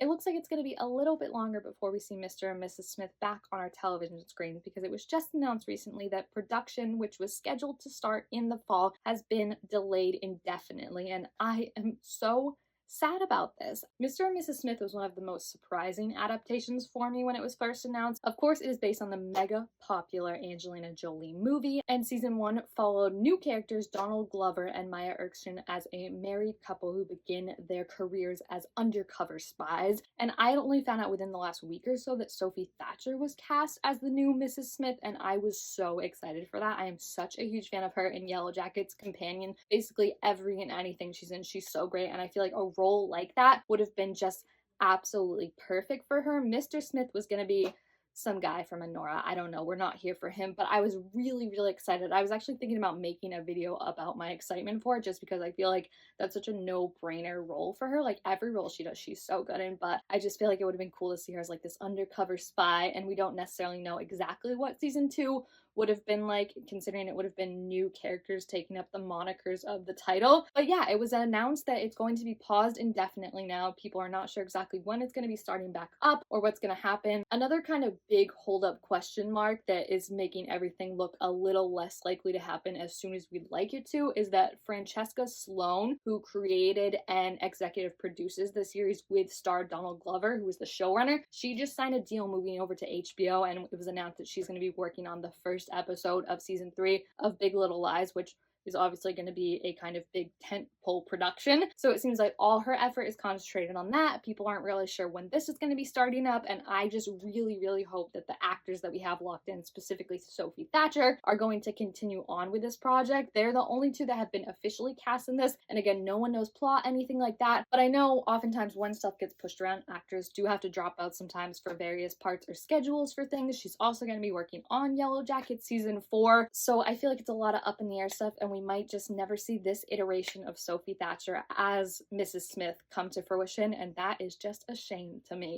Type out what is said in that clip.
it looks like it's going to be a little bit longer before we see Mr. and Mrs. Smith back on our television screens, because it was just announced recently that production, which was scheduled to start in the fall, has been delayed indefinitely, and I am so sad about this. Mr. and Mrs. Smith was one of the most surprising adaptations for me when it was first announced. Of course, it is based on the mega popular Angelina Jolie movie, and season 1 followed new characters Donald Glover and Maya Erskine as a married couple who begin their careers as undercover spies. And I only found out within the last week or so that Sophie Thacher was cast as the new Mrs. Smith, and I was so excited for that. I am such a huge fan of her in Yellow Jackets companion. Basically every and anything she's in, she's so great, and I feel like a role like that would have been just absolutely perfect for her. Mr. Smith was going to be some guy from Anora. I don't know. We're not here for him, but I was really, really excited. I was actually thinking about making a video about my excitement for it, just because I feel like that's such a no-brainer role for her. Like, every role she does, she's so good in, but I just feel like it would have been cool to see her as like this undercover spy, and we don't necessarily know exactly what season 2 would have been like, considering it would have been new characters taking up the monikers of the title. But yeah, it was announced that it's going to be paused indefinitely now. People are not sure exactly when it's going to be starting back up or what's going to happen. Another kind of big hold-up question mark that is making everything look a little less likely to happen as soon as we'd like it to is that Francesca Sloan, who created and executive produces the series with star Donald Glover, who is the showrunner, she just signed a deal moving over to HBO, and it was announced that she's going to be working on the first episode of season 3 of Big Little Lies, which is obviously going to be a kind of big tentpole production. So it seems like all her effort is concentrated on that. People aren't really sure when this is going to be starting up, and I just really, really hope that the actors that we have locked in, specifically Sophie Thacher, are going to continue on with this project. They're the only two that have been officially cast in this, and again, no one knows plot, anything like that, but I know oftentimes when stuff gets pushed around, actors do have to drop out sometimes for various parts or schedules for things. She's also going to be working on Yellow Jackets season 4, so I feel like it's a lot of up in the air stuff, and we might just never see this iteration of Sophie Thacher as Mrs. Smith come to fruition, and that is just a shame to me.